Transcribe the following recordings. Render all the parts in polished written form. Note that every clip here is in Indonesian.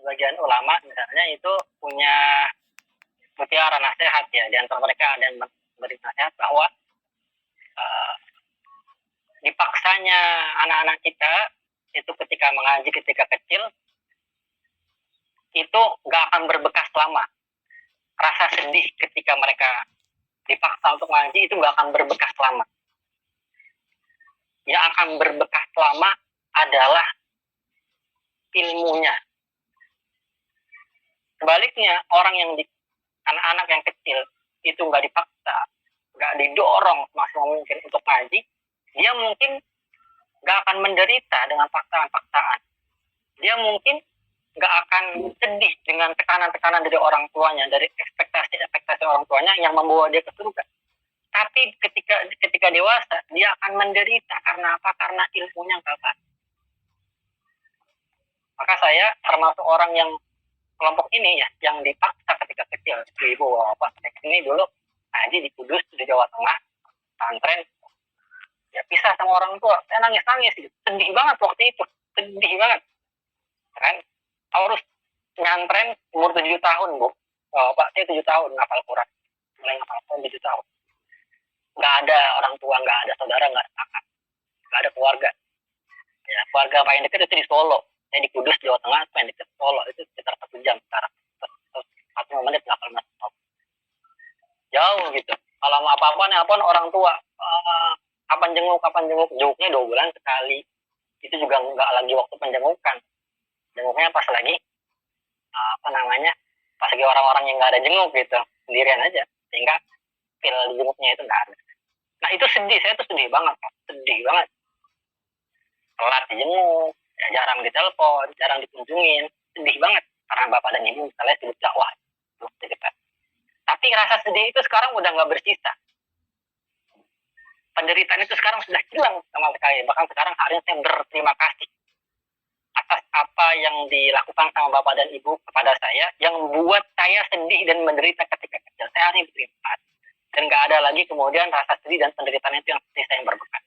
sebagian ulama misalnya itu punya mutiara nasihat ya, di antara mereka ada yang beri nasihat bahwa dipaksanya anak-anak kita itu ketika mengaji ketika kecil itu nggak akan berbekas lama. Rasa sedih ketika mereka dipaksa untuk mengaji itu nggak akan berbekas lama. Yang akan berbekas lama adalah ilmunya. Sebaliknya, orang yang anak-anak yang kecil itu nggak dipaksa, nggak didorong semaksimal mungkin untuk ngaji, dia mungkin nggak akan menderita dengan paksaan-paksaan. Dia mungkin nggak akan sedih dengan tekanan-tekanan dari orang tuanya, dari ekspektasi-ekspektasi orang tuanya yang membawa dia ke surga. Tapi ketika dewasa, dia akan menderita karena apa? Karena ilmunya nggak baik. Maka saya termasuk orang yang kelompok ini ya, yang dipaksa ketika kecil. Ibu bapak ini dulu ngaji di Kudus, di Jawa Tengah, pesantren, ya pisah sama orang tua. Saya nangis-nangis, sedih banget waktu itu, sedih banget. Kan harus nyantren umur 7 tahun, Bu. Bapak saya 7 tahun ngapal Quran. Mulai ngapal Quran 7 tahun. Nggak ada orang tua, nggak ada saudara, nggak ada kakak, nggak ada keluarga. Ya, keluarga paling dekat itu di Solo. Saya di Kudus, Jawa Tengah, paling dekat Solo itu sekitar 1 jam sekarang. 1 menit 18 menit. Jauh gitu. Kalau mau apa-apa nelpon orang tua. Kapan jenguk? Jenguknya 2 bulan sekali. Itu juga nggak lagi waktu penjengukan. Jenguknya pas lagi pas lagi orang-orang yang nggak ada jenguk gitu, sendirian aja, sehingga feel di jenguknya itu nggak ada. Nah itu sedih, saya tuh sedih banget, sedih banget. Telat dijenguk, ya jarang ditelepon, jarang dikunjungin, sedih banget karena bapak dan ibu misalnya sibuk dakwah. Tapi rasa sedih itu sekarang udah nggak bersisa. Penderitaan itu sekarang sudah hilang sama sekali. Bahkan sekarang hari ini saya berterima kasih atas apa yang dilakukan sama bapak dan ibu kepada saya, yang buat saya sedih dan menderita ketika kecil. Saya hari ini berterima kasih. Dan nggak ada lagi kemudian rasa sedih dan penderitaan itu yang seperti saya yang berbekas.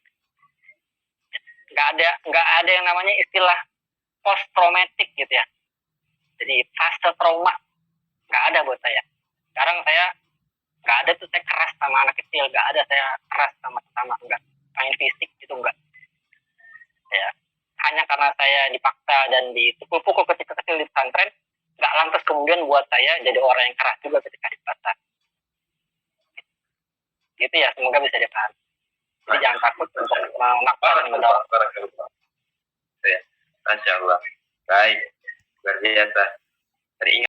Nggak ada yang namanya istilah post traumatic gitu ya. Jadi fase trauma nggak ada buat saya. Sekarang saya nggak ada tuh saya keras sama anak kecil, nggak ada saya keras sama sesama, nggak main fisik itu nggak. Ya, hanya karena saya dipaksa dan dipukul-pukul ketika kecil di pesantren, nggak lantas kemudian buat saya jadi orang yang keras juga ketika di pesantren. Gitu ya, semoga bisa dipahami. Jadi jangan takut untuk mengakukan dan mendapat. Masya Allah. Baik, luar biasa. Teringat